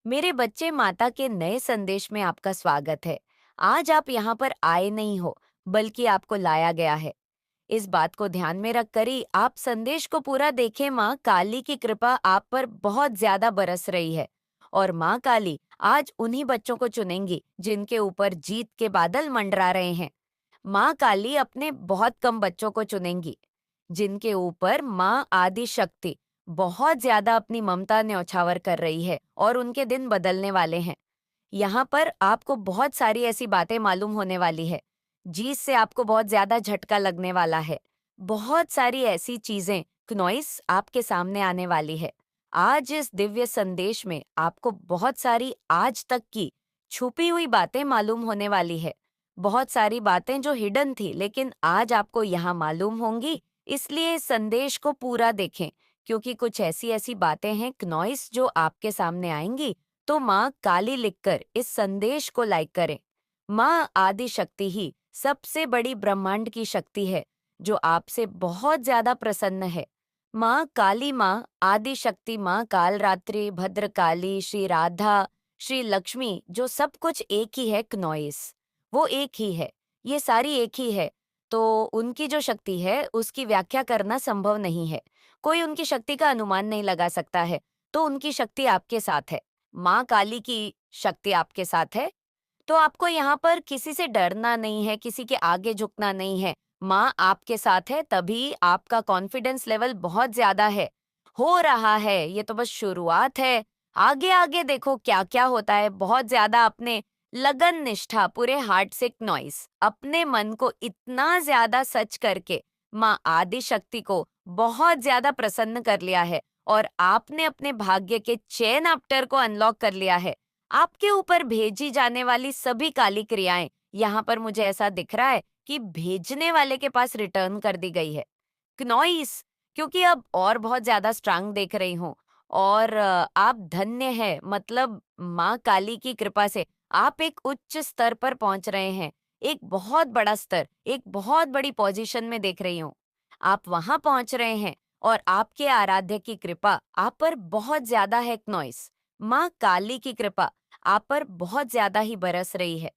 मेरे बच्चे माता के नए संदेश में आपका स्वागत है। आज आप यहाँ पर आए नहीं हो, बल्कि आपको लाया गया है। इस बात को ध्यान में रखकर ही आप संदेश को पूरा देखें। माँ काली की कृपा आप पर बहुत ज्यादा बरस रही है। और माँ काली आज उन्हीं बच्चों को चुनेंगी जिनके ऊपर जीत के बादल मंडरा रहे हैं। माँ काली अपने बहुत कम बच्चों को चुनेंगी जिनके ऊपर माँ आदि शक्ति बहुत ज्यादा अपनी ममता न्यौछावर कर रही है और उनके दिन बदलने वाले हैं। यहाँ पर आपको बहुत सारी ऐसी बातें मालूम होने वाली है जिससे आपको बहुत ज्यादा झटका लगने वाला है। बहुत सारी ऐसी चीजें क्नॉइस आपके सामने आने वाली है। आज इस दिव्य संदेश में आपको बहुत सारी आज तक की छुपी हुई बातें मालूम होने वाली है। बहुत सारी बातें जो हिडन थी लेकिन आज आपको यहाँ मालूम होंगी। इसलिए इस संदेश को पूरा देखें, क्योंकि कुछ ऐसी ऐसी बातें हैं क्नॉइस जो आपके सामने आएंगी। तो माँ काली लिखकर इस संदेश को लाइक करें। माँ आदि शक्ति ही सबसे बड़ी ब्रह्मांड की शक्ति है जो आपसे बहुत ज्यादा प्रसन्न है। माँ काली, माँ आदि शक्ति, माँ कालरात्रि, भद्रकाली, श्री राधा, श्री लक्ष्मी, जो सब कुछ एक ही है क्नॉइस। वो एक ही है, ये सारी एक ही है। तो उनकी जो शक्ति है उसकी व्याख्या करना संभव नहीं है। कोई उनकी शक्ति का अनुमान नहीं लगा सकता है। तो उनकी शक्ति आपके साथ है। माँ काली की शक्ति आपके साथ है। तो आपको यहाँ पर किसी से डरना नहीं है, किसी के आगे झुकना नहीं है। माँ आपके साथ है, तभी आपका कॉन्फिडेंस लेवल बहुत ज्यादा है। हो रहा है, ये तो बस शुरुआत है। आगे आगे देखो क्या क्या होता है। बहुत ज्यादा अपने लगन, निष्ठा, पूरे हार्ट से नॉइस, अपने मन को इतना ज्यादा सच करके माँ आदि शक्ति को बहुत ज्यादा प्रसन्न कर लिया है। और आपने अपने भाग्य के चेन आफ्टर को अनलॉक कर लिया है। आपके ऊपर भेजी जाने वाली सभी काली क्रियाएं, यहाँ पर मुझे ऐसा दिख रहा है कि भेजने वाले के पास रिटर्न कर दी गई है। क्नॉइस, क्योंकि अब और बहुत ज्यादा स्ट्रांग देख रही हूँ। और आप धन्य है, मतलब माँ काली की कृपा से आप एक उच्च स्तर पर पहुंच रहे हैं। एक बहुत बड़ा स्तर, एक बहुत बड़ी पोजीशन में देख रही हूँ। आप वहां पहुंच रहे हैं और आपके आराध्य की कृपा आप पर बहुत ज्यादा है क्नॉइस। माँ काली की कृपा आप पर बहुत ज्यादा ही बरस रही है।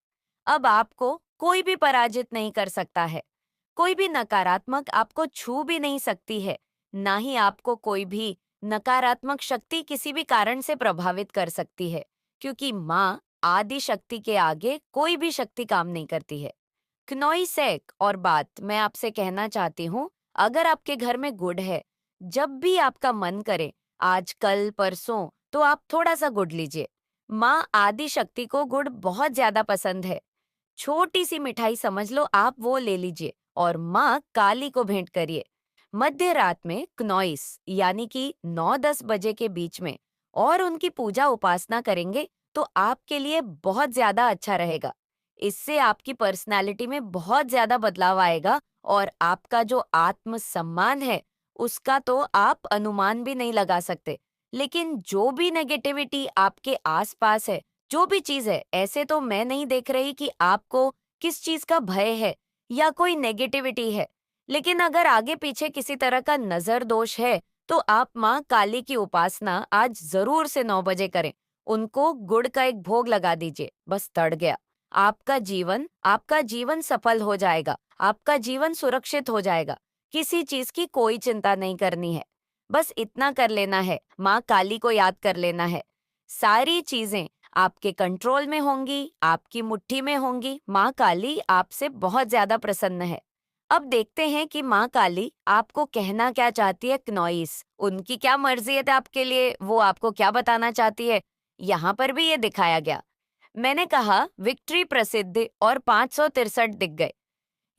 अब आपको कोई भी पराजित नहीं कर सकता है। कोई भी नकारात्मक आपको छू भी नहीं सकती है। ना ही आपको कोई भी नकारात्मक शक्ति किसी भी कारण से प्रभावित कर सकती है, क्योंकि माँ आदि शक्ति के आगे कोई भी शक्ति काम नहीं करती है। क्नोइसेक और बात मैं आपसे कहना चाहती हूँ। अगर आपके घर में गुड़ है, जब भी आपका मन करे, आज कल परसों, तो आप थोड़ा सा गुड़ लीजिए। माँ आदि शक्ति को गुड़ बहुत ज्यादा पसंद है। छोटी सी मिठाई समझ लो, आप वो ले लीजिए और माँ काली को भेंट करिए। मध्य रात में क्नॉइस यानी कि 9-10 बजे के बीच में और उनकी पूजा उपासना करेंगे तो आपके लिए बहुत ज्यादा अच्छा रहेगा। इससे आपकी पर्सनालिटी में बहुत ज्यादा बदलाव आएगा और आपका जो आत्म सम्मान है उसका तो आप अनुमान भी नहीं लगा सकते। लेकिन जो भी नेगेटिविटी आपके आसपास है, जो भी चीज है, ऐसे तो मैं नहीं देख रही कि आपको किस चीज का भय है या कोई नेगेटिविटी है। लेकिन अगर आगे पीछे किसी तरह का नजर दोष है तो आप माँ काली की उपासना आज जरूर से 9 बजे करें। उनको गुड़ का एक भोग लगा दीजिए, बस तड़ गया। आपका जीवन सफल हो जाएगा। आपका जीवन सुरक्षित हो जाएगा। किसी चीज की कोई चिंता नहीं करनी है। बस इतना कर लेना है, माँ काली को याद कर लेना है। सारी चीजें आपके कंट्रोल में होंगी, आपकी मुट्ठी में होंगी। माँ काली आपसे बहुत ज्यादा प्रसन्न है। अब देखते हैं कि माँ काली आपको कहना क्या चाहती है क्नॉइस। उनकी क्या मर्जी है आपके लिए, वो आपको क्या बताना चाहती है। यहाँ पर भी ये दिखाया गया। मैंने कहा विक्ट्री प्रसिद्ध और 563 दिख गए।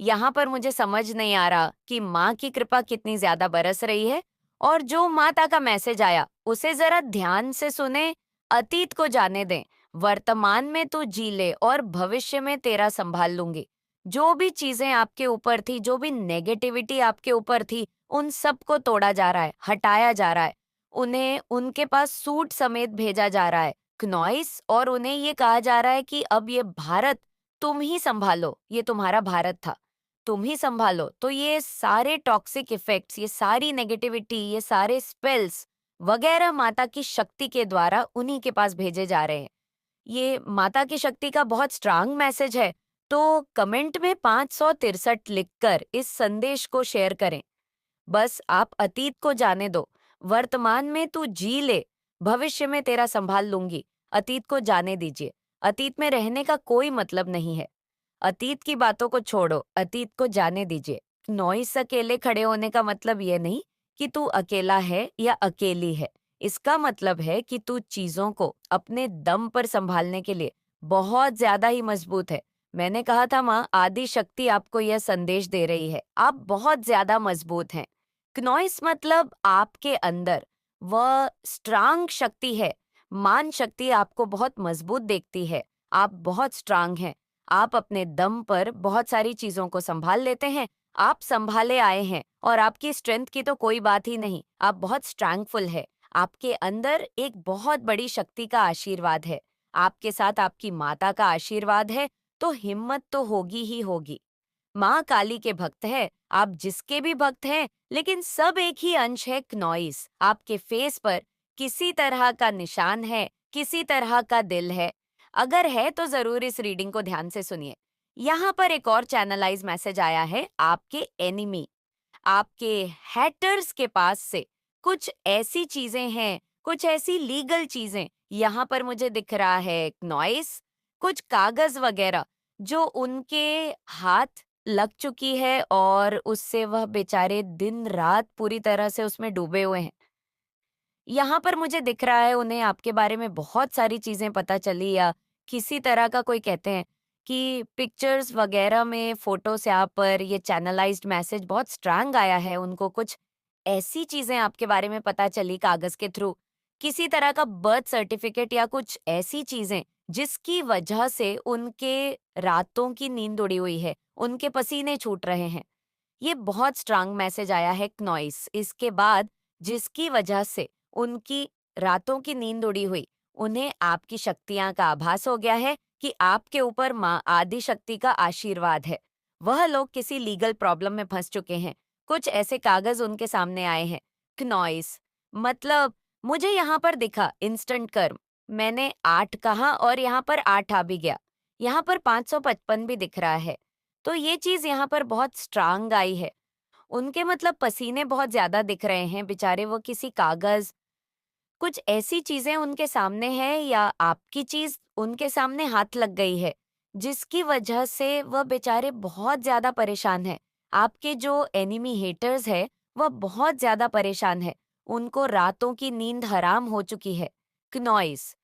यहाँ पर मुझे समझ नहीं आ रहा कि माँ की कृपा कितनी ज्यादा बरस रही है। और जो माता का मैसेज आया उसे जरा ध्यान से सुने। अतीत को जाने दें, वर्तमान में तू जी ले और भविष्य में तेरा संभाल लूंगी। जो भी चीजें आपके ऊपर थी, जो भी नेगेटिविटी आपके ऊपर थी, उन सबको तोड़ा जा रहा है, हटाया जा रहा है। उन्हें उनके पास सूट समेत भेजा जा रहा है क्नॉइस, और उन्हें ये कहा जा रहा है कि अब ये भारत तुम ही संभालो। ये तुम्हारा भारत था, तुम ही संभालो। तो ये सारे टॉक्सिक इफेक्ट्स, ये सारी नेगेटिविटी, ये सारे स्पेल्स वगैरह माता की शक्ति के द्वारा उन्हीं के पास भेजे जा रहे हैं। ये माता की शक्ति का बहुत स्ट्रांग मैसेज है, तो कमेंट में 563 लिखकर इस संदेश को शेयर करें। बस आप अतीत को जाने दो, वर्तमान में तू जी ले, भविष्य में तेरा संभाल लूंगी। अतीत को जाने दीजिए। अतीत में रहने का कोई मतलब नहीं है। अतीत की बातों को छोड़ो, अतीत को जाने दीजिए। नॉइस अकेले खड़े होने का मतलब ये नहीं कि तू अकेला है या अकेली है। इसका मतलब है कि तू चीजों को अपने दम पर संभालने के लिए बहुत ज्यादा ही मजबूत है। मैंने कहा था माँ, आदि शक्ति आपको यह संदेश दे रही है, आप बहुत ज्यादा मजबूत हैं। क्नॉइस मतलब आपके अंदर वह स्ट्रांग शक्ति है। मान शक्ति आपको बहुत मजबूत देखती है। आप बहुत स्ट्रांग हैं। आप अपने दम पर बहुत सारी चीजों को संभाल लेते हैं। आप संभाले आए हैं और आपकी स्ट्रेंथ की तो कोई बात ही नहीं। आप बहुत स्ट्रेंगफुल है। आपके अंदर एक बहुत बड़ी शक्ति का आशीर्वाद है। आपके साथ आपकी माता का आशीर्वाद है, तो हिम्मत तो होगी ही होगी। माँ काली के भक्त है, आप जिसके भी भक्त हैं, लेकिन सब एक ही अंश है क्नॉइस। आपके फेस पर किसी तरह का निशान है, किसी तरह का दिल है। अगर है तो जरूर इस रीडिंग को ध्यान से सुनिए। यहाँ पर एक और चैनलाइज मैसेज आया है आपके एनिमी, आपके हैटर्स के पास से कुछ ऐसी चीजें हैं, कुछ ऐसी लीगल चीजें यहाँ पर मुझे दिख रहा है नॉइस, कुछ कागज वगैरह जो उनके हाथ लग चुकी है और उससे वह बेचारे दिन रात पूरी तरह से उसमें डूबे हुए हैं। यहाँ पर मुझे दिख रहा है उन्हें आपके बारे में बहुत सारी चीजें पता चली, या किसी तरह का कोई कहते हैं कि पिक्चर्स वगैरह में फोटो से आप पर ये चैनलाइज्ड मैसेज बहुत स्ट्रांग आया है। उनको कुछ ऐसी चीजें आपके बारे में पता चली कागज के थ्रू, किसी तरह का बर्थ सर्टिफिकेट या कुछ ऐसी चीजें जिसकी वजह से उनके रातों की नींद उड़ी हुई है, उनके पसीने छूट रहे हैं। ये बहुत स्ट्रांग मैसेज आया है नॉइस। इसके बाद जिसकी वजह से उनकी रातों की नींद उड़ी हुई, उन्हें आपकी शक्तियां का आभास हो गया है कि आपके ऊपर माँ आदि शक्ति का आशीर्वाद है। वह लोग किसी लीगल प्रॉब्लम में फंस चुके हैं। कुछ ऐसे कागज उनके सामने आए हैं। क्नॉइस मतलब मुझे यहाँ पर दिखा इंस्टेंट कर्म। मैंने 8 कहा और यहाँ पर 8 आ भी गया। यहाँ पर 555 भी दिख रहा है। तो ये चीज यहाँ पर बहुत स्ट्रांग आई है। उनके मतलब पसीने बहुत ज्यादा दिख रहे हैं बेचारे, वो किसी कागज, कुछ ऐसी चीजें उनके सामने है या आपकी चीज उनके सामने हाथ लग गई है, जिसकी वजह से वह बेचारे बहुत ज्यादा परेशान है। आपके जो एनिमी हेटर्स है, वह बहुत ज्यादा परेशान है। उनको रातों की नींद हराम हो चुकी है। क्नॉइस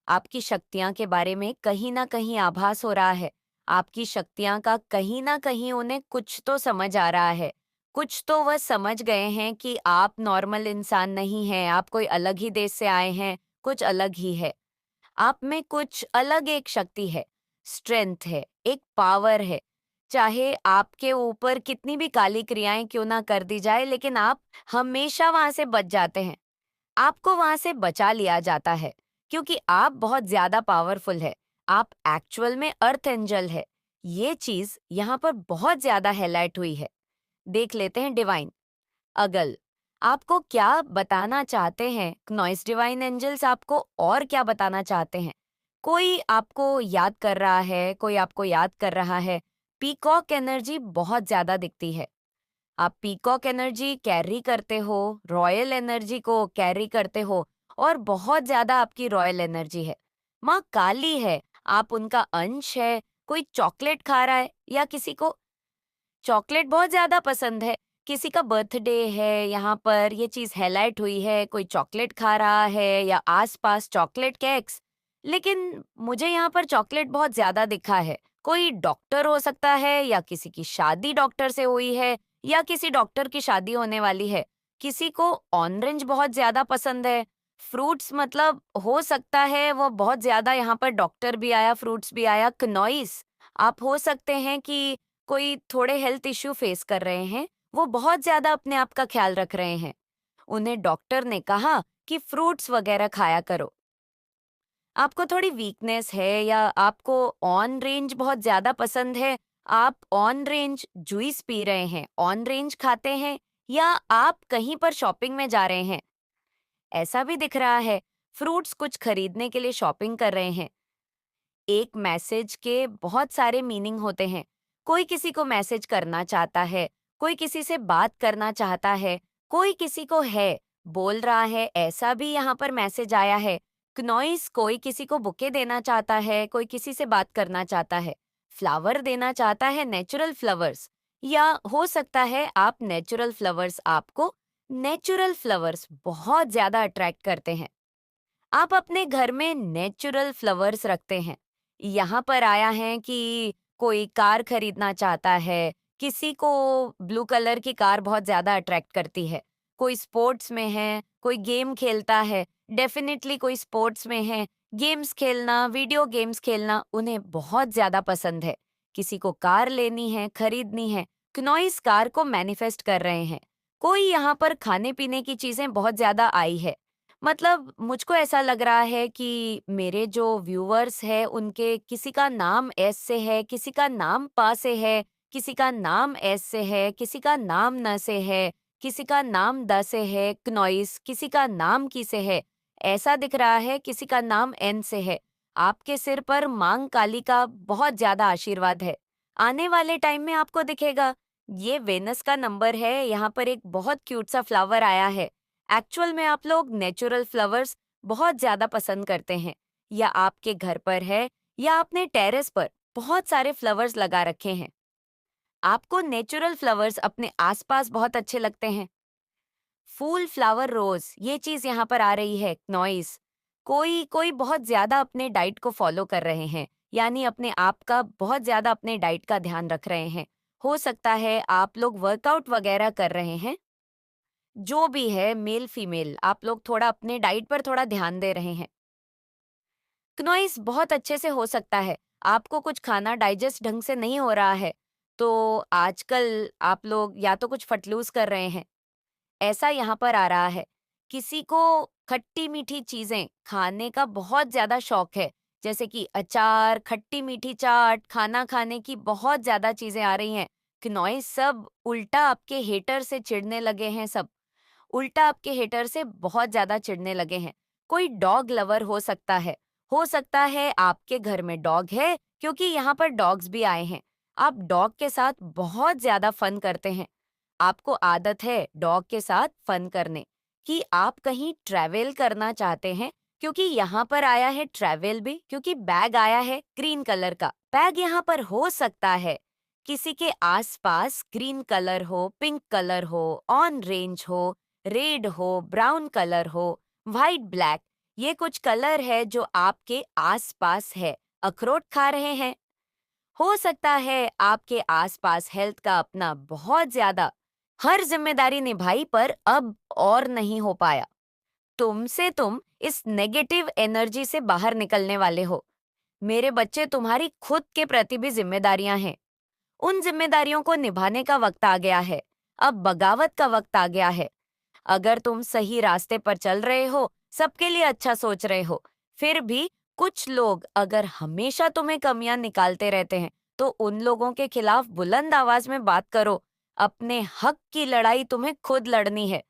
आपकी शक्तियां के बारे में कहीं ना कहीं आभास हो रहा है। आपकी शक्तियां का कहीं ना कहीं उन्हें कुछ तो समझ आ रहा है। कुछ तो वह समझ गए हैं कि आप नॉर्मल इंसान नहीं हैं, आप कोई अलग ही देश से आए हैं, कुछ अलग ही है। आप में कुछ अलग एक शक्ति है, स्ट्रेंथ है, एक पावर है। चाहे आपके ऊपर कितनी भी काली क्रियाएं क्यों ना कर दी जाए, लेकिन आप हमेशा वहां से बच जाते हैं। आपको वहां से बचा लिया जाता है, क्योंकि आप बहुत ज्यादा पावरफुल है। आप एक्चुअल में अर्थ एंजल है। ये चीज यहाँ पर बहुत ज्यादा हाईलाइट हुई है। देख लेते हैं डिवाइन अगल, आपको क्या बताना चाहते हैं? नॉइस डिवाइन एंजल्स आपको और क्या बताना चाहते हैं? कोई आपको याद कर रहा है, कोई आपको याद कर रहा है। पीकॉक एनर्जी बहुत ज्यादा दिखती है। आप पीकॉक एनर्जी कैरी करते हो, रॉयल एनर्जी को कैरी करते हो, और बहुत ज्यादा आपकी रॉयल एनर्जी है। माँ काली है, आप उनका अंश है। कोई चॉकलेट खा रहा है या किसी को चॉकलेट बहुत ज्यादा पसंद है, किसी का बर्थडे है, यहाँ पर ये चीज हाईलाइट हुई है, कोई चॉकलेट खा रहा है या आसपास चॉकलेट केक्स। लेकिन मुझे यहाँ पर चॉकलेट बहुत ज्यादा दिखा है। कोई डॉक्टर हो सकता है या किसी की शादी डॉक्टर से हुई है, या किसी डॉक्टर की शादी होने वाली है। किसी को ऑरेंज बहुत ज्यादा पसंद है। फ्रूट्स मतलब हो सकता है वो बहुत ज्यादा, यहाँ पर डॉक्टर भी आया, फ्रूट्स भी आया। कनॉइस आप हो सकते हैं कि कोई थोड़े हेल्थ इश्यू फेस कर रहे हैं, वो बहुत ज्यादा अपने आप का ख्याल रख रहे हैं। उन्हें डॉक्टर ने कहा कि फ्रूट्स वगैरह खाया करो। आपको थोड़ी वीकनेस है या आपको ऑन रेंज बहुत ज्यादा पसंद है, आप ऑन रेंज जूस पी रहे हैं, ऑन रेंज खाते हैं, या आप कहीं पर शॉपिंग में जा रहे हैं। ऐसा भी दिख रहा है। फ्रूट्स कुछ खरीदने के लिए शॉपिंग कर रहे हैं। एक मैसेज के बहुत सारे मीनिंग होते हैं। कोई किसी को मैसेज करना चाहता है, कोई किसी से बात करना चाहता है, कोई किसी को है बोल रहा है, ऐसा भी यहाँ पर मैसेज आया है। क्नॉइस कोई किसी को बुके देना चाहता है, कोई किसी से बात करना चाहता है। फ्लावर देना चाहता है, नेचुरल फ्लावर्स। या हो सकता है आप नेचुरल फ्लावर्स, आपको नेचुरल फ्लावर्स बहुत ज्यादा अट्रैक्ट करते हैं। आप अपने घर में नेचुरल फ्लावर्स रखते हैं। यहाँ पर आया है कि कोई कार खरीदना चाहता है, किसी को ब्लू कलर की कार बहुत ज्यादा अट्रैक्ट करती है। कोई स्पोर्ट्स में है, कोई गेम खेलता है, डेफिनेटली कोई स्पोर्ट्स में है। गेम्स खेलना, वीडियो गेम्स खेलना उन्हें बहुत ज्यादा पसंद है। किसी को कार लेनी है, खरीदनी है, क्नॉइस कार को मैनिफेस्ट कर रहे हैं। कोई यहाँ पर खाने पीने की चीजें बहुत ज्यादा आई है। मतलब मुझको ऐसा लग रहा है कि मेरे जो व्यूअर्स हैं उनके किसी का नाम एस से है, किसी का नाम पा से है, किसी का नाम एस से है, किसी का नाम न से है, किसी का नाम द से है, क्नॉइस, किसी का नाम की से है। ऐसा दिख रहा है किसी का नाम एन से है। आपके सिर पर मांग काली का बहुत ज्यादा आशीर्वाद है। आने वाले टाइम में आपको दिखेगा। ये वेनस का नंबर है। यहाँ पर एक बहुत क्यूट सा फ्लावर आया है। एक्चुअल में आप लोग नेचुरल फ्लावर्स बहुत ज्यादा पसंद करते हैं। या आपके घर पर है, या आपने टेरेस पर बहुत सारे फ्लावर्स लगा रखे हैं। आपको नेचुरल फ्लावर्स अपने आसपास बहुत अच्छे लगते हैं। फूल, फ्लावर, रोज, ये चीज यहाँ पर आ रही है। नॉइस कोई कोई बहुत ज्यादा अपने डाइट को फॉलो कर रहे हैं, यानी अपने आप का बहुत ज्यादा अपने डाइट का ध्यान रख रहे हैं। हो सकता है आप लोग वर्कआउट वगैरह कर रहे हैं। जो भी है, मेल फीमेल, आप लोग थोड़ा अपने डाइट पर थोड़ा ध्यान दे रहे हैं। क्नोइस बहुत अच्छे से हो सकता है आपको कुछ खाना डाइजेस्ट ढंग से नहीं हो रहा है, तो आजकल आप लोग या तो कुछ फटलूज कर रहे हैं। ऐसा यहाँ पर आ रहा है। किसी को खट्टी मीठी चीजें खाने का बहुत ज्यादा शौक है, जैसे कि अचार, खट्टी मीठी चाट, खाना खाने की बहुत ज्यादा चीजें आ रही हैं। क्नोइस सब उल्टा आपके हेटर से चिढ़ने लगे हैं सब। उल्टा आपके हेटर से बहुत ज्यादा चिढ़ने लगे हैं। कोई डॉग लवर हो सकता है आपके घर में डॉग है, क्योंकि यहाँ पर डॉग्स भी आए हैं। आप डॉग के साथ बहुत ज्यादा फन करते हैं। आपको आदत है डॉग के साथ फन करने कि आप कहीं ट्रैवल करना चाहते हैं, क्योंकि यहाँ पर आया है ट्रैवल भी, क्योंकि बैग आया है ग्रीन कलर का। बैग यहाँ पर हो सकता है किसी के आसपास ग्रीन कलर हो, पिंक कलर हो, ऑन रेंज हो, रेड हो, ब्राउन कलर हो, वाइट ब्लैक, ये कुछ कलर है जो आपके आसपास है। अखरोट खा रहे हैं। हो सकता है आपके आसपास हेल्थ का अपना बहुत ज्यादा हर जिम्मेदारी निभाई, पर अब और नहीं हो पाया। तुम इस नेगेटिव एनर्जी से बाहर निकलने वाले हो। मेरे बच्चे, तुम्हारी खुद के प्रति भी जिम्मेदारियां हैं। उन जिम्मेदारियों को निभाने का वक्त आ गया है। अब बगावत का वक्त आ गया है। अगर तुम सही रास्ते पर चल रहे हो, सबके लिए अच्छा सोच रहे हो, फिर भी कुछ लोग अगर हमेशा तुम्हें कमियां निकालते रहते हैं, तो उन लोगों के खिलाफ बुलंद आवाज में बात करो। अपने हक की लड़ाई तुम्हें खुद लड़नी है।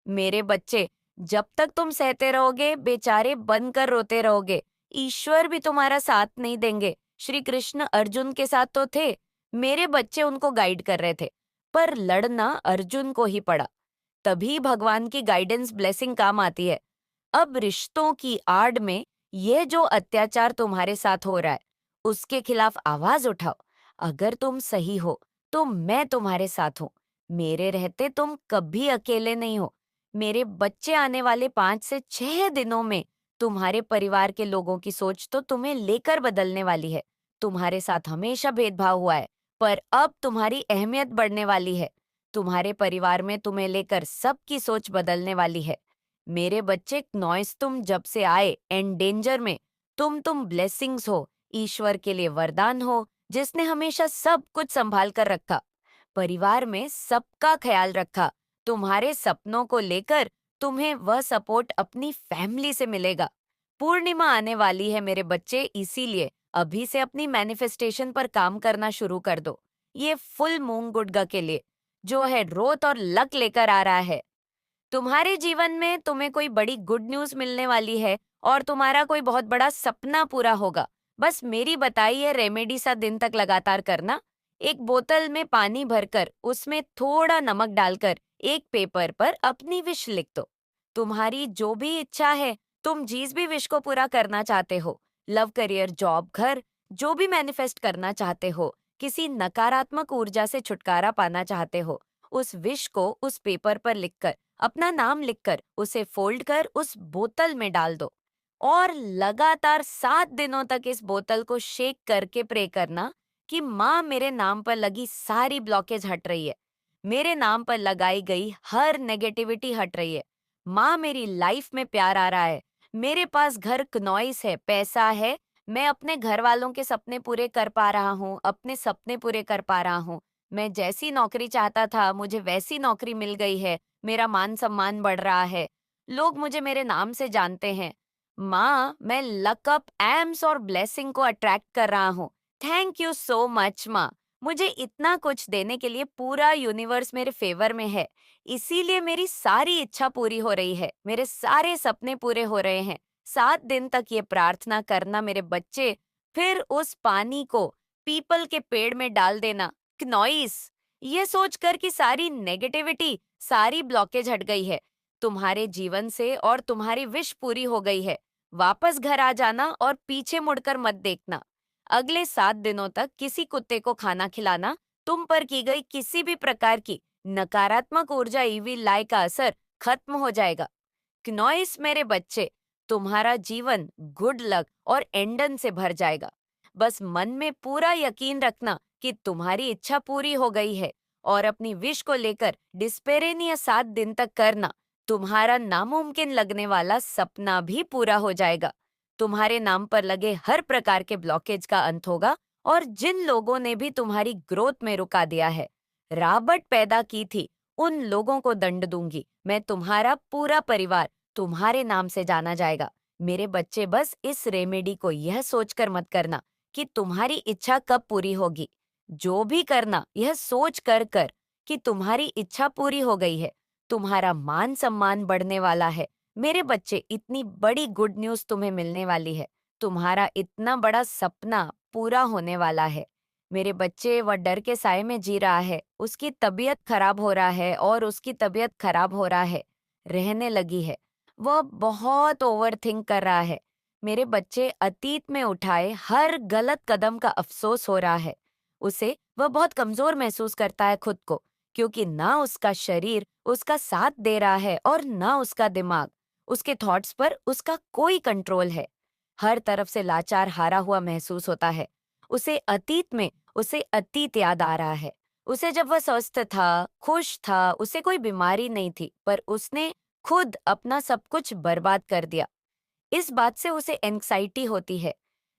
मेरे बच्चे, जब तक तुम सहते रहोगे, बेचारे बनकर रोते रहोगे, ईश्वर भी तुम्हारा साथ नहीं देंगे। श्री कृष्ण अर्जुन के साथ तो थे, मेरे बच्चे उनको गाइड कर रहे थे, पर लड़ना अर्जुन को ही पड़ा। तभी भगवान की गाइडेंस, ब्लेसिंग काम आती है। अब रिश्तों की आड़ में ये जो अत्याचार तुम्हारे साथ हो रहा है, उसके खिलाफ आवाज उठाओ। अगर तुम सही हो, तो मैं तुम्हारे साथ हूँ। मेरे रहते तुम कभी अकेले नहीं हो। मेरे बच्चे, आने वाले 5 से 6 दिनों में तुम्हारे परिवार के लोगों की सोच तो तुम्हें लेकर बदलने वाली है। तुम्हारे साथ हमेशा भेदभाव हुआ है, पर अब तुम्हारी अहमियत बढ़ने वाली है। तुम्हारे परिवार में तुम्हें लेकर सबकी सोच बदलने वाली है। मेरे बच्चे, नॉइस तुम जब से आए एंड डेंजर में, तुम ब्लेसिंग्स हो, ईश्वर के लिए वरदान हो, जिसने हमेशा सब कुछ संभाल कर रखा, परिवार में सबका ख्याल रखा। तुम्हारे सपनों को लेकर तुम्हें वह सपोर्ट अपनी फैमिली से मिलेगा। पूर्णिमा आने वाली है मेरे बच्चे, इसीलिए अभी से अपनी मैनिफेस्टेशन पर काम करना शुरू कर दो। ये फुल मून गुडगा के लिए जो है रोत और लक लेकर आ रहा है। तुम्हारे जीवन में तुम्हें कोई बड़ी गुड न्यूज़ मिलने वाली है और तुम्हारा कोई बहुत बड़ा सपना पूरा होगा। बस मेरी बताई ये रेमेडी सा दिन तक लगातार करना। एक बोतल में पानी भरकर उसमें थोड़ा नमक डालकर एक पेपर पर अपनी विश लिख दो। तुम्हारी जो भी इच्छा है, तुम जिस भी विश को पूरा करना चाहते हो, लव, करियर, जॉब, घर, जो भी मैनिफेस्ट करना चाहते हो, किसी नकारात्मक ऊर्जा से छुटकारा पाना चाहते हो, उस विश को उस पेपर पर लिखकर, अपना नाम लिखकर उसे फोल्ड कर उस बोतल में डाल दो और लगातार 7 दिनों तक इस बोतल को शेक करके प्रे करना कि माँ मेरे नाम पर लगी सारी ब्लॉकेज हट रही है, मेरे नाम पर लगाई गई हर नेगेटिविटी हट रही है, माँ मेरी लाइफ में प्यार आ रहा है, मेरे पास घर कनॉइस है, पैसा है, मैं अपने घर वालों के सपने पूरे कर पा रहा हूँ, अपने सपने पूरे कर पा रहा हूँ, मैं जैसी नौकरी चाहता था मुझे वैसी नौकरी मिल गई है, मेरा मान सम्मान बढ़ रहा है, लोग मुझे मेरे नाम से जानते हैं। माँ, मैं लकअप, एम्स और ब्लेसिंग को अट्रैक्ट कर रहा हूँ। थैंक यू सो मच माँ। मुझे इतना कुछ देने के लिए पूरा यूनिवर्स मेरे फेवर में है। इसीलिए मेरी सारी इच्छा पूरी हो रही है, मेरे सारे सपने पूरे हो रहे हैं। 7 दिन तक ये प्रार्थना करना मेरे बच्चे, फिर उस पानी को पीपल के पेड़ में डाल देना। क्नॉइस, ये सोचकर कि सारी नेगेटिविटी, सारी ब्लॉकेज हट गई है तुम्हारे जीवन से और तुम्हारी विश पूरी हो गई है। वापस घर आ जाना और पीछे मुड़कर मत देखना। अगले 7 दिनों तक किसी कुत्ते को खाना खिलाना, तुम पर की गई किसी भी प्रकार की नकारात्मक ऊर्जा, ईविल लाई का असर खत्म हो जाएगा। क्नॉइस मेरे बच्चे, तुम्हारा जीवन गुड लक और एंडन से भर जाएगा। बस मन में पूरा यकीन रखना कि तुम्हारी इच्छा पूरी हो गई है और अपनी विश को लेकर डिस्पेरेनिया 7 दिन तक करना। तुम्हारा नामुमकिन लगने वाला सपना भी पूरा हो जाएगा। तुम्हारे नाम पर लगे हर प्रकार के ब्लॉकेज का अंत होगा और जिन लोगों ने भी तुम्हारी ग्रोथ में रुका दिया है, राबर्ट पैदा की थी, उन लोगों को दंड दूंगी। मैं तुम्हारा पूरा परिवार तुम्हारे नाम से जाना जाएगा। मेरे बच्चे, बस इस रेमेडी को यह सोचकर मत करना कि तुम्हारी इच्छा कब पूरी होगी। जो भी करना यह सोच कर कि तुम्हारी इच्छा पूरी हो गई है, तुम्हारा मान सम्मान बढ़ने वाला है। मेरे बच्चे, इतनी बड़ी गुड न्यूज़ तुम्हें मिलने वाली है। तुम्हारा इतना बड़ा सपना पूरा होने वाला है। मेरे बच्चे, वह डर के साए में जी रहा है, उसकी तबीयत खराब हो रहा है और उसकी तबीयत खराब हो रहा है, रहने लगी है। वह बहुत ओवरथिंक कर रहा है। मेरे बच्चे, अतीत में उठाए हर गलत कदम का अफसोस हो रहा है। उसे वह बहुत कमजोर महसूस करता है खुद को, क्योंकि ना उसका शरीर उसका साथ दे रहा है और ना उसका दिमाग। उसके थॉट्स पर उसका कोई कंट्रोल है। हर तरफ से लाचार, हारा हुआ महसूस होता है। उसे अतीत याद आ रहा है। उसे जब वह स्वस्थ था, खुश था, उसे कोई बीमारी नहीं थी, पर उसने खुद अपना सब कुछ बर्बाद कर दिया। इस बात से उसे एंग्जाइटी होती है।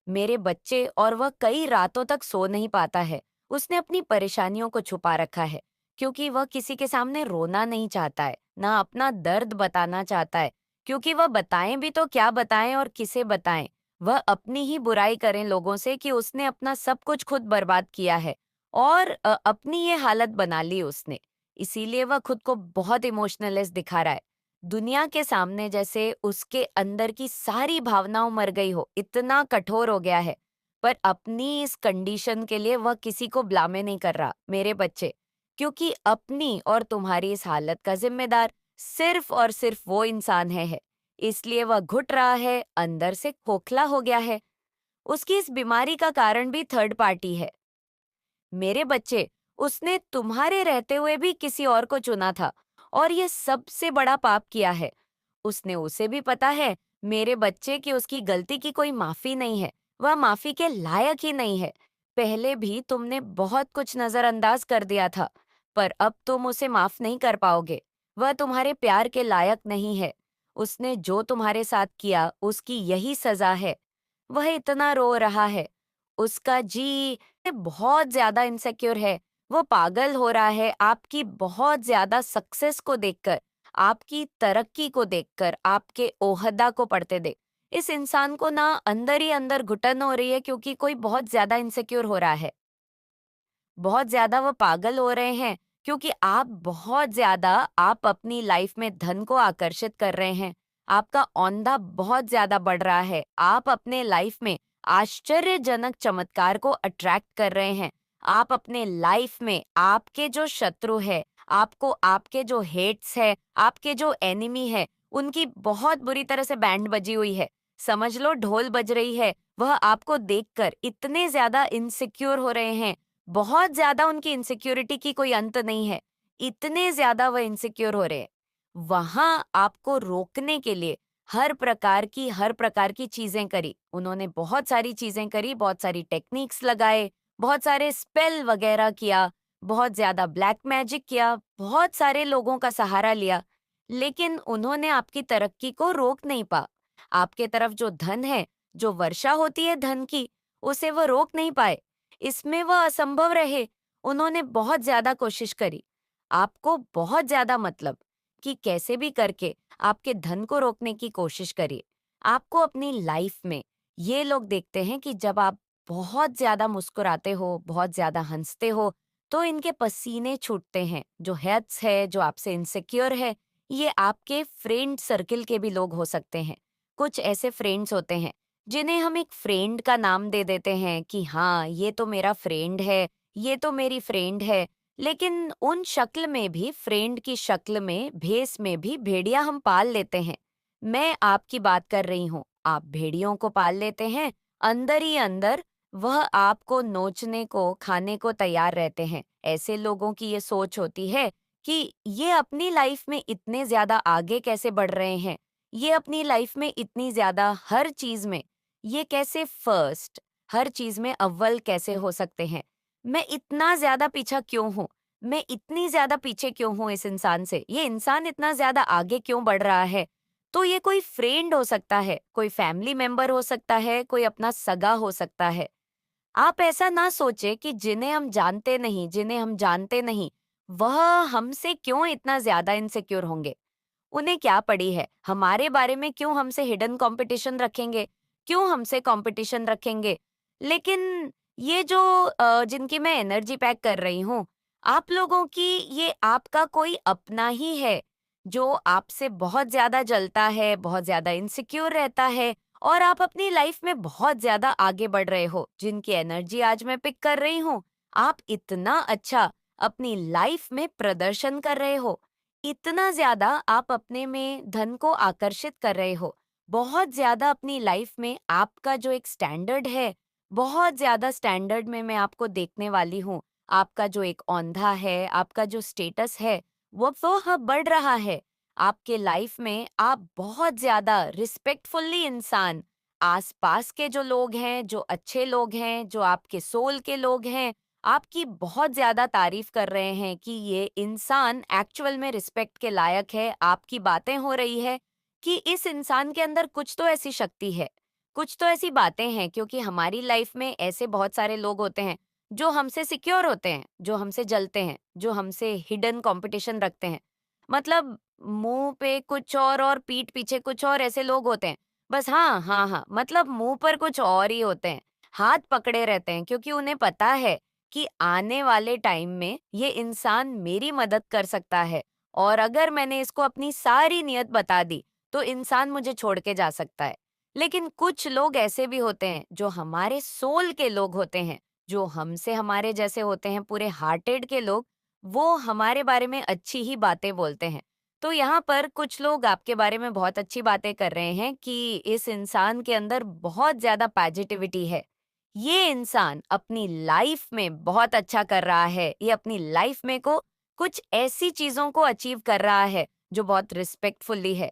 मेरे बच्चे, और वह कई रातों तक सो नहीं पाता है। उसने अपनी परेशानियों को छुपा रखा है, क्योंकि वह किसी के सामने रोना नहीं चाहता है, ना अपना दर्द बताना चाहता है, क्योंकि वह बताएं भी तो क्या बताएं और किसे बताएं। वह अपनी ही बुराई करें लोगों से कि उसने अपना सब कुछ खुद बर्बाद किया है और अपनी ये हालत बना ली उसने। इसीलिए वह खुद को बहुत इमोशनलेस दिखा रहा है। दुनिया के सामने जैसे उसके अंदर की सारी भावनाओं मर गई हो, इतना कठोर हो गया है। पर अपनी इस कंडीशन के लिए वह किसी को ब्लामे नहीं कर रहा, मेरे बच्चे, क्योंकि अपनी और तुम्हारी इस हालत का जिम्मेदार सिर्फ और सिर्फ वो इंसान है। इसलिए वह घुट रहा है, अंदर से खोखला हो गया है। उसकी इस बीमारी का कारण भी थर्ड पार्टी है। मेरे बच्चे, उसने तुम्हारे रहते हुए भी किसी और को चुना था और ये सबसे बड़ा पाप किया है। उसने उसे भी पता है, मेरे बच्चे, कि उसकी गलती की कोई माफी नहीं है, वह माफी के लायक ही नहीं है। पहले भी तुमने बहुत कुछ नजरअंदाज कर दिया था, पर अब तुम उसे माफ नहीं कर पाओगे। वह तुम्हारे प्यार के लायक नहीं है। उसने जो तुम्हारे साथ किया, उसकी यही सजा है। वह इतना रो रहा है। उसका जी बहुत ज्यादा इनसिक्योर है। वो पागल हो रहा है आपकी बहुत ज्यादा सक्सेस को देखकर, आपकी तरक्की को देखकर, आपके ओहदा को पढ़ते देख। इस इंसान को ना अंदर ही अंदर घुटन हो रही है, क्योंकि कोई बहुत ज्यादा इनसिक्योर हो रहा है। बहुत ज्यादा वो पागल हो रहे हैं, क्योंकि आप अपनी लाइफ में धन को आकर्षित कर रहे हैं। आपका औंधा बहुत ज्यादा बढ़ रहा है। आप अपने लाइफ में आश्चर्यजनक चमत्कार को अट्रैक्ट कर रहे हैं। आप अपने लाइफ में आपके जो शत्रु है, आपको आपके जो हेट्स है, आपके जो एनिमी है, उनकी बहुत बुरी तरह से बैंड बजी हुई है। समझ लो ढोल बज रही है। वह आपको देखकर इतने ज्यादा इनसिक्योर हो रहे हैं, बहुत ज्यादा उनकी इनसिक्योरिटी की कोई अंत नहीं है। इतने ज्यादा वह इनसिक्योर हो रहे हैं। वहां आपको रोकने के लिए हर प्रकार की चीजें करी। उन्होंने बहुत सारी चीजें करी, बहुत सारी टेक्निक्स लगाए, बहुत सारे स्पेल वगैरह किया, बहुत ज्यादा ब्लैक मैजिक किया, बहुत सारे लोगों का सहारा लिया, लेकिन उन्होंने आपकी तरक्की को रोक नहीं पा। आपके तरफ जो धन है, जो वर्षा होती है धन की, उसे वो रोक नहीं पाए। इसमें वह असंभव रहे। उन्होंने बहुत ज्यादा कोशिश करी। आपको बहुत ज्यादा मतलब कि कैसे भी करके आपके धन को रोकने की कोशिश करिए। आपको अपनी लाइफ में ये लोग देखते हैं कि जब आप बहुत ज्यादा मुस्कुराते हो, बहुत ज्यादा हंसते हो, तो इनके पसीने छूटते हैं। जो हेट्स है, जो आपसे इनसिक्योर है, ये आपके फ्रेंड सर्किल के भी लोग हो सकते हैं। कुछ ऐसे फ्रेंड्स होते हैं जिन्हें हम एक फ्रेंड का नाम दे देते हैं कि हाँ, ये तो मेरा फ्रेंड है, ये तो मेरी फ्रेंड है। लेकिन उन शक्ल में भी, फ्रेंड की शक्ल में, भेस में भी भेड़िया हम पाल लेते हैं। मैं आपकी बात कर रही हूँ। आप भेड़ियों को पाल लेते हैं। अंदर ही अंदर वह आपको नोचने को, खाने को तैयार रहते हैं। ऐसे लोगों की ये सोच होती है कि ये अपनी लाइफ में इतने ज्यादा आगे कैसे बढ़ रहे हैं, ये अपनी लाइफ में इतनी ज्यादा हर चीज में, ये कैसे फर्स्ट, हर चीज में अव्वल कैसे हो सकते हैं। मैं इतना ज्यादा पीछा क्यों हूँ, मैं इतनी ज्यादा पीछे क्यों हूँ इस इंसान से, ये इंसान इतना ज्यादा आगे क्यों बढ़ रहा है। तो ये कोई फ्रेंड हो सकता है, कोई फैमिली मेंबर हो सकता है, कोई अपना सगा हो सकता है। आप ऐसा ना सोचे कि जिन्हें हम जानते नहीं, वह हमसे क्यों इतना ज्यादा इनसिक्योर होंगे। उन्हें क्या पड़ी है, हमारे बारे में क्यों हमसे हिडन कंपटीशन रखेंगे, क्यों हमसे कंपटीशन रखेंगे। लेकिन ये जो जिनकी मैं एनर्जी पैक कर रही हूँ, आप लोगों की, ये आपका कोई अपना ही है जो आपसे बहुत ज्यादा जलता है, बहुत ज्यादा इनसिक्योर रहता है, और आप अपनी लाइफ में बहुत ज्यादा आगे बढ़ रहे हो, जिनकी एनर्जी आज मैं पिक कर रही हूँ। आप इतना अच्छा अपनी लाइफ में प्रदर्शन कर रहे हो, इतना ज्यादा आप अपने में धन को आकर्षित कर रहे हो, बहुत ज्यादा अपनी लाइफ में आपका जो एक स्टैंडर्ड है, बहुत ज्यादा स्टैंडर्ड में मैं आपको देखने वाली हूँ। आपका जो एक औंधा है, आपका जो स्टेटस है, वो बढ़ रहा है। आपके लाइफ में आप बहुत ज्यादा रिस्पेक्टफुल्ली इंसान, आसपास के जो लोग हैं, जो अच्छे लोग हैं, जो आपके सोल के लोग हैं, आपकी बहुत ज्यादा तारीफ कर रहे हैं कि ये इंसान एक्चुअल में रिस्पेक्ट के लायक है। आपकी बातें हो रही है कि इस इंसान के अंदर कुछ तो ऐसी शक्ति है, कुछ तो ऐसी बातें हैं। क्योंकि हमारी लाइफ में ऐसे बहुत सारे लोग होते हैं जो हमसे सिक्योर होते हैं, जो हमसे जलते हैं, जो हमसे हिडन कंपटीशन रखते हैं। मतलब मुंह पे कुछ और पीठ पीछे कुछ और ऐसे लोग होते हैं। बस हाँ हाँ हाँ, मतलब मुंह पर कुछ और ही होते हैं, हाथ पकड़े रहते हैं, क्योंकि उन्हें पता है कि आने वाले टाइम में ये इंसान मेरी मदद कर सकता है, और अगर मैंने इसको अपनी सारी नियत बता दी तो इंसान मुझे छोड़ के जा सकता है। लेकिन कुछ लोग ऐसे भी होते हैं जो हमारे सोल के लोग होते हैं, जो हमसे हमारे जैसे होते हैं, पूरे हार्टेड के लोग, वो हमारे बारे में अच्छी ही बातें बोलते हैं। तो यहाँ पर कुछ लोग आपके बारे में बहुत अच्छी बातें कर रहे हैं कि इस इंसान के अंदर बहुत ज्यादा पॉजिटिविटी है, ये इंसान अपनी लाइफ में बहुत अच्छा कर रहा है, ये अपनी लाइफ में को कुछ ऐसी चीजों को अचीव कर रहा है जो बहुत रिस्पेक्टफुली है।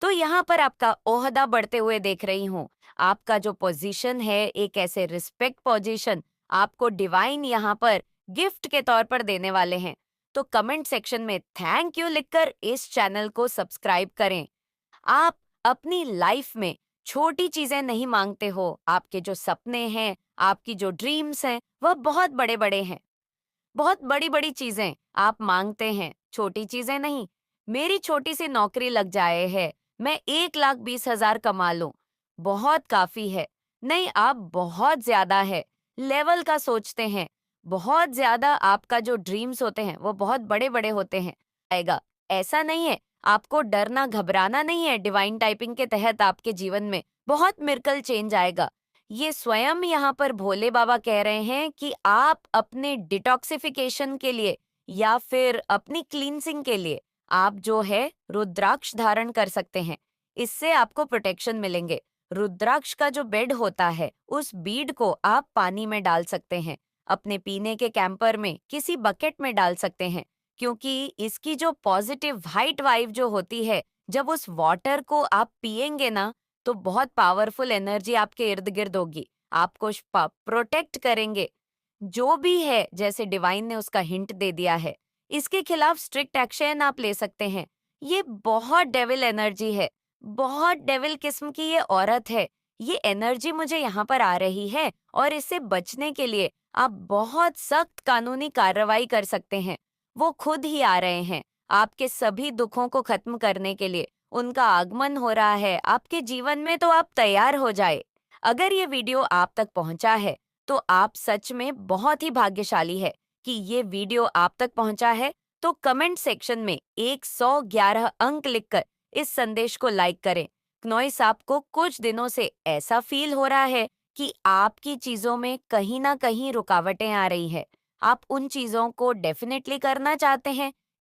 तो यहाँ पर आपका ओहदा बढ़ते हुए देख रही हूँ। आपका जो पोजीशन है, एक ऐसे रिस्पेक्ट पोजीशन आपको डिवाइन यहाँ पर गिफ्ट के तौर पर देने वाले हैं। तो कमेंट सेक्शन में थैंक यू लिखकर इस चैनल को सब्सक्राइब करें। आप अपनी लाइफ में छोटी चीजें नहीं मांगते हो, आपके जो सपने हैं, आपकी जो ड्रीम्स हैं, वह बहुत बड़े बड़े हैं। बहुत बड़ी बड़ी चीजें आप मांगते हैं, छोटी चीजें नहीं। मेरी छोटी सी नौकरी लग जाए है, मैं 1,20,000 कमा लूं, बहुत काफी है। नहीं, आप बहुत ज्यादा है, लेवल का सोचते हैं। बहुत ज्यादा आपका जो ड्रीम्स होते हैं वो बहुत बड़े बड़े होते हैं आएगा। ऐसा नहीं है, आपको डरना घबराना नहीं है। डिवाइन टाइपिंग के तहत आपके जीवन में बहुत मिरेकल चेंज आएगा। ये स्वयं यहाँ पर भोले बाबा कह रहे हैं कि आप अपने डिटॉक्सिफिकेशन के लिए या फिर अपनी क्लींसिंग के लिए आप जो है रुद्राक्ष धारण कर सकते हैं। इससे आपको प्रोटेक्शन मिलेंगे। रुद्राक्ष का जो बेड होता है उस बीड को आप पानी में डाल सकते हैं, अपने पीने के कैंपर में किसी बकेट में डाल सकते हैं, क्योंकि इसकी जो पॉजिटिव वाइट वाइब जो होती है, जब उस वाटर को आप पिएंगे ना तो बहुत पावरफुल एनर्जी आपके इर्द गिर्द होगी, आपको प्रोटेक्ट करेंगे। जो भी है जैसे डिवाइन ने उसका हिंट दे दिया है, इसके खिलाफ स्ट्रिक्ट एक्शन आप ले सकते हैं। ये बहुत डेविल एनर्जी है, बहुत डेविल किस्म की ये औरत है। ये एनर्जी मुझे यहाँ पर आ रही है और इससे बचने के लिए आप बहुत सख्त कानूनी कार्रवाई कर सकते हैं। वो खुद ही आ रहे हैं आपके सभी दुखों को खत्म करने के लिए। उनका आगमन हो रहा है आपके जीवन में, तो आप तैयार हो जाए। अगर ये वीडियो आप तक पहुंचा है तो आप सच में बहुत ही भाग्यशाली है कि ये वीडियो आप तक पहुंचा है। तो कमेंट सेक्शन में 111 अंक लिखकर इस संदेश को लाइक करें। नॉइस, आपको कुछ दिनों से ऐसा फील हो रहा है कि आपकी चीजों में कहीं ना कहीं रुकावटें आ रही है। आप उन चीजों को डेफिनेटली करना चाहते हैं,